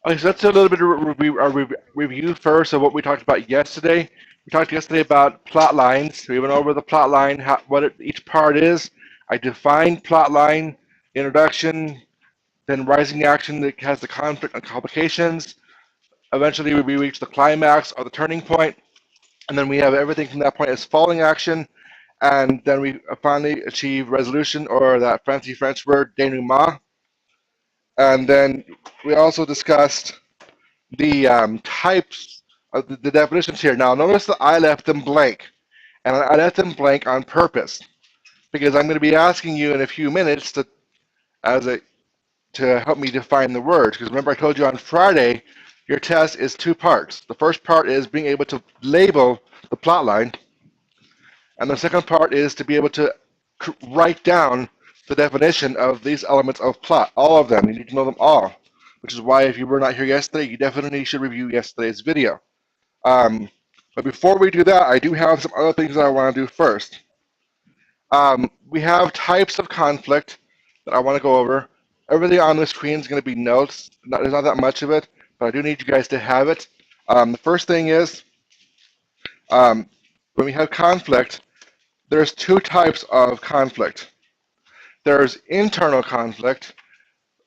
Okay, so let's do a little bit of review first of what we talked about yesterday. We talked yesterday about plot lines. We went over the plot line, each part is. I defined plot line, introduction, then rising action that has the conflict and complications. Eventually, we reach the climax or the turning point, and then we have everything from that point as falling action, and then we finally achieve resolution, or that fancy French word, denouement. And then we also discussed the types of the definitions here. Now, notice that I left them blank, and I left them blank on purpose because I'm going to be asking you in a few minutes as a to help me define the words. Because remember, I told you on Friday, your test is two parts. The first part is being able to label the plot line, and the second part is to be able to write down the definition of these elements of plot, all of them. You need to know them all, which is why if you were not here yesterday, you definitely should review yesterday's video. Um, but before we do that, I do have some other things that I want to do first. We have types of conflict that I want to go over. Everything on the screen is going to be notes. There's not that much of it, but I do need you guys to have it. The first thing is um, when we have conflict, there's two types of conflict. There's internal conflict,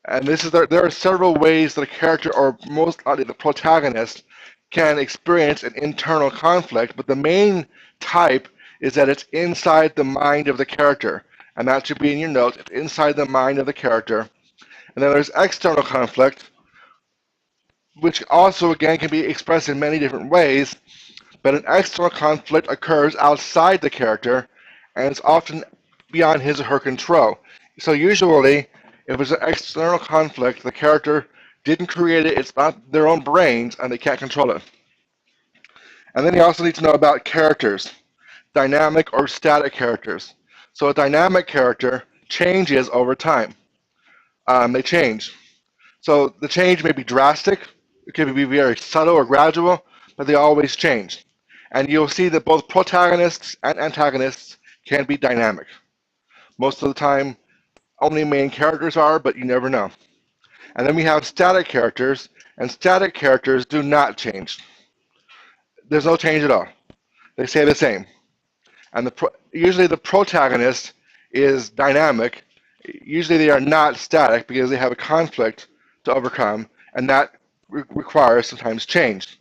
and there are several ways that a character, or most likely the protagonist, can experience an internal conflict, but the main type is that it's inside the mind of the character. And that should be in your notes. It's inside the mind of the character. And then there's external conflict, which also, again, can be expressed in many different ways. But an external conflict occurs outside the character, and it's often beyond his or her control. So usually, if it's an external conflict, the character didn't create it, it's not their own brains, and they can't control it. And then you also need to know about characters, dynamic or static characters. So a dynamic character changes over time. They change. So the change may be drastic, it can be very subtle or gradual, but they always change. And you'll see that both protagonists and antagonists can be dynamic. Most of the time, only main characters are, but you never know. And then we have static characters, and static characters do not change. There's no change at all. They stay the same. And usually the protagonist is dynamic. Usually they are not static because they have a conflict to overcome, and that requires sometimes change.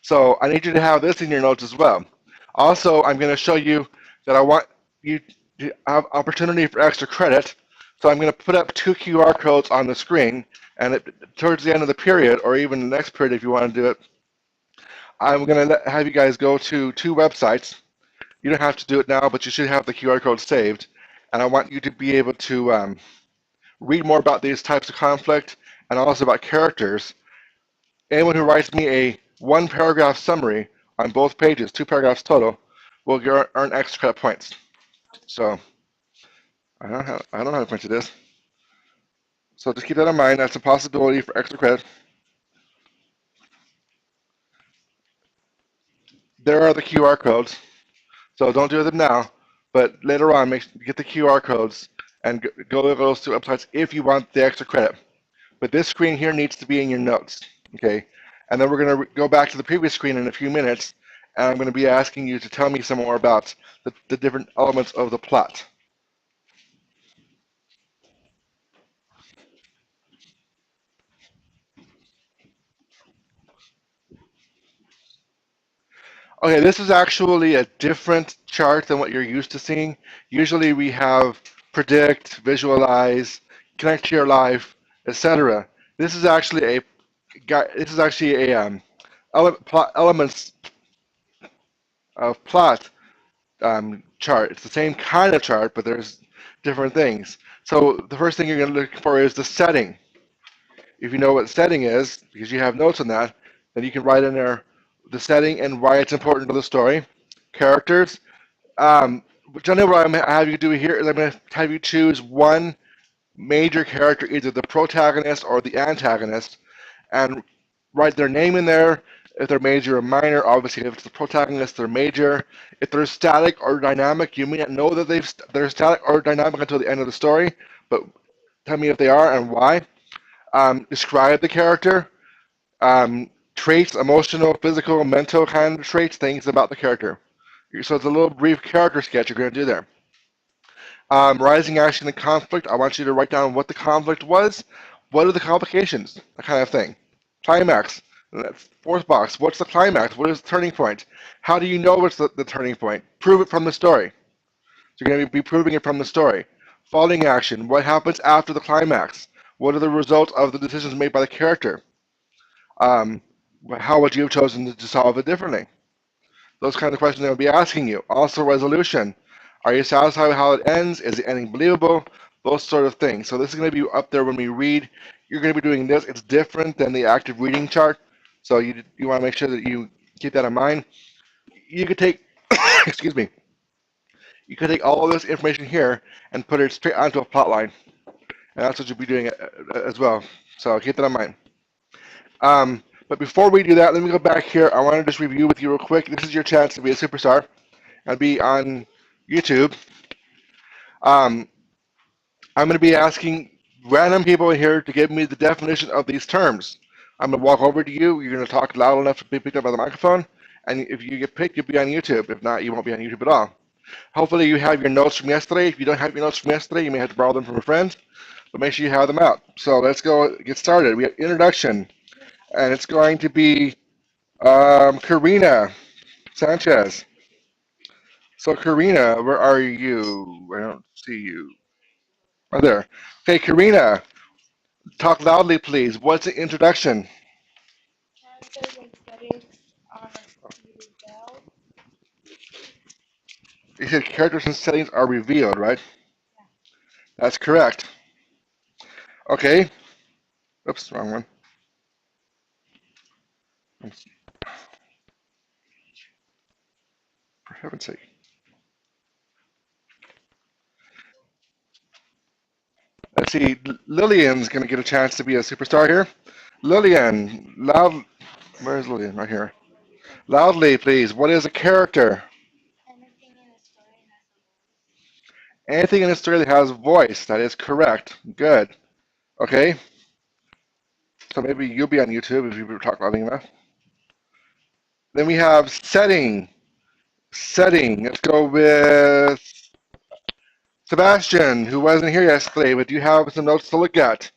So I need you to have this in your notes as well. Also, I'm going to show you that I want you to have opportunity for extra credit. So I'm going to put up two QR codes on the screen, and towards the end of the period, or even the next period if you want to do it, I'm going to have you guys go to two websites. You don't have to do it now, but you should have the QR code saved. And I want you to be able to read more about these types of conflict and also about characters. Anyone who writes me a one-paragraph summary on both pages, 2 paragraphs total, will earn extra credit points. So I don't know how to print this. So just keep that in mind. That's a possibility for extra credit. There are the QR codes. So don't do them now, but later on, get the QR codes and go to those two websites if you want the extra credit. But this screen here needs to be in your notes, okay? And then we're going to go back to the previous screen in a few minutes, and I'm going to be asking you to tell me some more about the different elements of the plot. Okay, this is actually a different chart than what you're used to seeing. Usually we have predict, visualize, connect to your life, etc. This is actually a elements of plot chart. It's the same kind of chart, but there's different things. So the first thing you're going to look for is the setting. If you know what setting is, because you have notes on that, then you can write in there the setting and why it's important to the story. Characters. Generally, what I'm going to have you do here is I'm going to have you choose one major character, either the protagonist or the antagonist, and write their name in there. If they're major or minor, obviously if it's the protagonist, they're major. If they're static or dynamic, you may not know that they're static or dynamic until the end of the story, but tell me if they are and why. Describe the character. Traits, emotional, physical, mental kind of traits, things about the character. So it's a little brief character sketch you're going to do there. Rising action and conflict. I want you to write down what the conflict was. What are the complications? That kind of thing. Climax. Fourth box. What's the climax? What is the turning point? How do you know what's the turning point? Prove it from the story. So you're going to be proving it from the story. Falling action. What happens after the climax? What are the results of the decisions made by the character? Um, how would you have chosen to solve it differently? Those kind of questions they'll be asking you. Also, resolution. Are you satisfied with how it ends? Is the ending believable? Those sort of things. So this is going to be up there when we read. You're going to be doing this. It's different than the active reading chart. So you want to make sure that you keep that in mind. You could take, excuse me, you could take all of this information here and put it straight onto a plot line. And that's what you'll be doing as well. So keep that in mind. But before we do that, let me go back here. I want to just review with you real quick. This is your chance to be a superstar and be on YouTube. Um, I'm going to be asking random people here to give me the definition of these terms. I'm going to walk over to you. You're going to talk loud enough to be picked up by the microphone. And if you get picked, you'll be on YouTube. If not, you won't be on YouTube at all. Hopefully you have your notes from yesterday. If you don't have your notes from yesterday, you may have to borrow them from a friend. But make sure you have them out. So let's go get started. We have introduction. And it's going to be Karina Sanchez. So Karina, where are you? I don't see you. Oh, there. Okay, Karina, talk loudly, please. What's the introduction? You said characters and settings are revealed, right? That's correct. Okay. Oops, wrong one. For heaven's sake. Let's see. Lillian's going to get a chance to be a superstar here. Lillian, loud. Where's Lillian? Right here. Loudly, please. What is a character? Anything in a story that has voice. That is correct. Good. Okay. So maybe you'll be on YouTube if you talk loudly enough. Then we have setting. Setting. Let's go with Sebastian, who wasn't here yesterday, but do you have some notes to look at?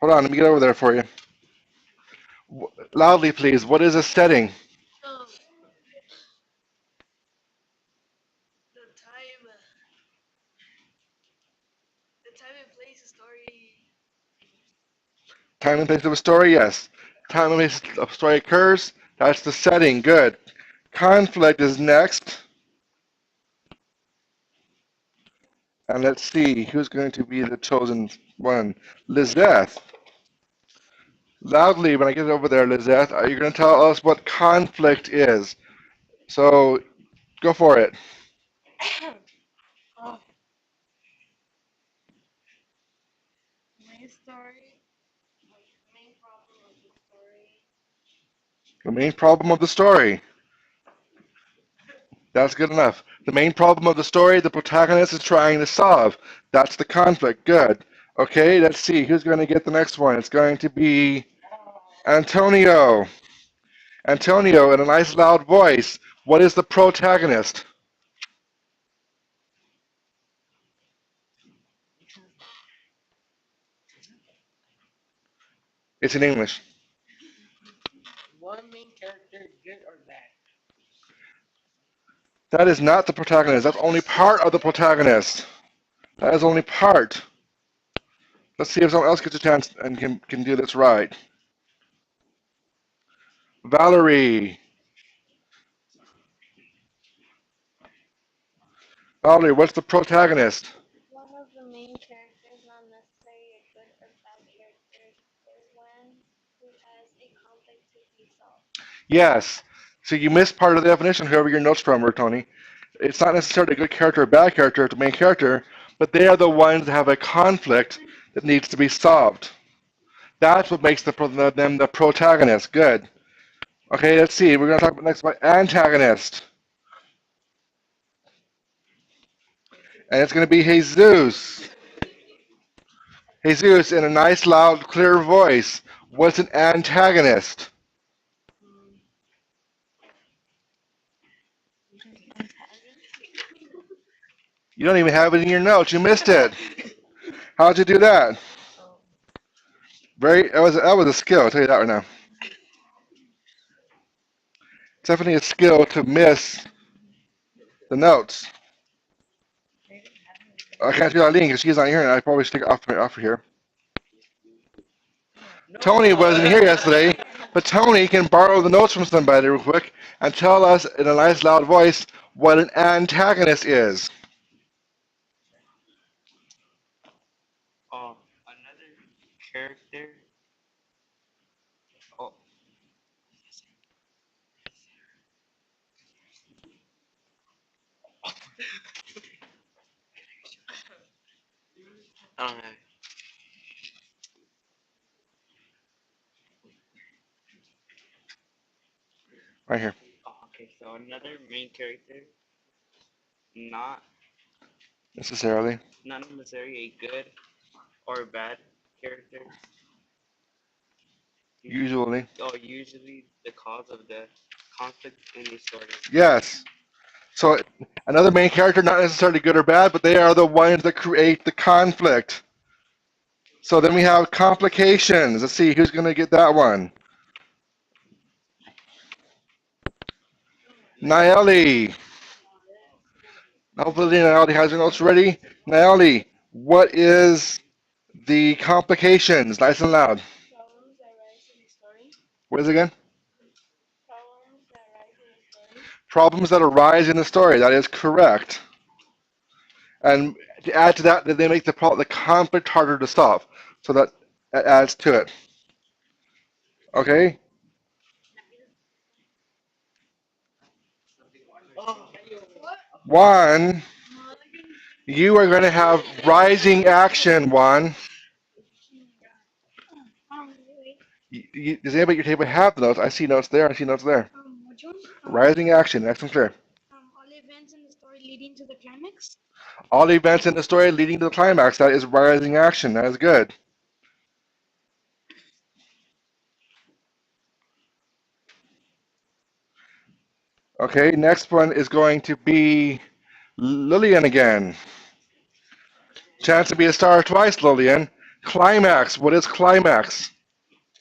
Hold on, let me get over there for you. Loudly, please. What is a setting? Time and place of a story, yes. Time and place of a story occurs. That's the setting. Good. Conflict is next. And let's see who's going to be the chosen one. Lizeth. Loudly, when I get over there, Lizeth, are you going to tell us what conflict is? So go for it. The main problem of the story. That's good enough. The main problem of the story, the protagonist is trying to solve. That's the conflict. Good. Okay, let's see. Who's going to get the next one? It's going to be Antonio. Antonio, in a nice loud voice, what is the protagonist? It's in English. That is not the protagonist. That's only part of the protagonist. That is only part. Let's see if someone else gets a chance and can do this right. Valerie. Valerie, what's the protagonist? Yes. So you missed part of the definition, whoever your notes from were, Tony. It's not necessarily a good character or bad character, the main character, but they are the ones that have a conflict that needs to be solved. That's what makes them the protagonist. Good. Okay, let's see. We're going to talk about next about antagonist. And it's going to be Jesus. Jesus in a nice, loud, clear voice. What's an antagonist? You don't even have it in your notes. You missed it. How'd you do that? That was a skill. I'll tell you that right now. It's definitely a skill to miss the notes. I can't do Eileen because she's not here, and I probably should take it off of here. Tony wasn't here yesterday, but Tony can borrow the notes from somebody real quick and tell us in a nice loud voice what an antagonist is. Oh, another character. Oh, I don't know. Right here. Oh, okay, so another main character, not Necessarily. not necessarily a good or bad character. Usually. Oh, usually the cause of the conflict in the story. Yes. So another main character, not necessarily good or bad, but they are the ones that create the conflict. So then we have complications. Let's see who's going to get that one. Naeli. Hopefully Naeli has her notes ready. Naeli, what is the complications? Nice and loud. Problems that arise in the story. What is it again? Problems that arise in the story. Problems that arise in the story. That is correct. And to add to that, they make the conflict harder to solve. So that adds to it. Okay? One, you are going to have rising action, one. Does anybody at your table have the notes? I see notes there. I see notes there. Which one? Rising action. Next and clear. All events in the story leading to the climax. All events in the story leading to the climax. That is rising action. That is good. Okay, next one is going to be Lillian again. Chance to be a star twice, Lillian. Climax. What is climax?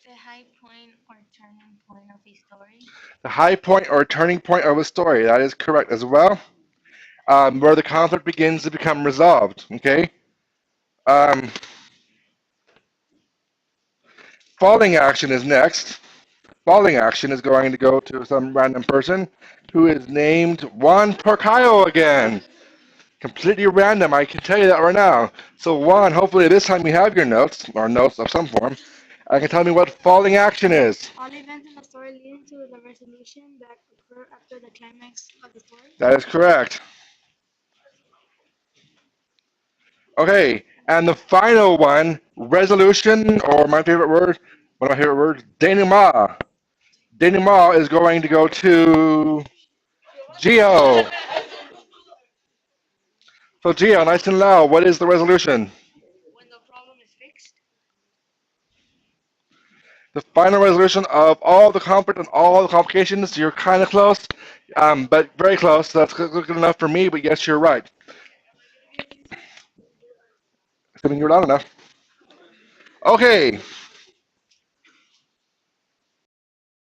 The high point or turning point of a story. The high point or turning point of a story. That is correct as well. Where the conflict begins to become resolved. Okay. Falling action is next. Falling action is going to go to some random person who is named Juan Porcayo again. Completely random, I can tell you that right now. So Juan, hopefully this time you have your notes, or notes of some form. I can tell me what falling action is. All events in the story leading to the resolution that occur after the climax of the story. That is correct. Okay, and the final one, resolution, or my favorite word, one of my favorite words, denouement. Denouement is going to go to Geo. So Geo, nice and loud, what is the resolution? When the problem is fixed. The final resolution of all the conflict and all the complications, you're kind of close, but very close. That's good enough for me, but yes, you're right. Assuming you're loud enough. Okay.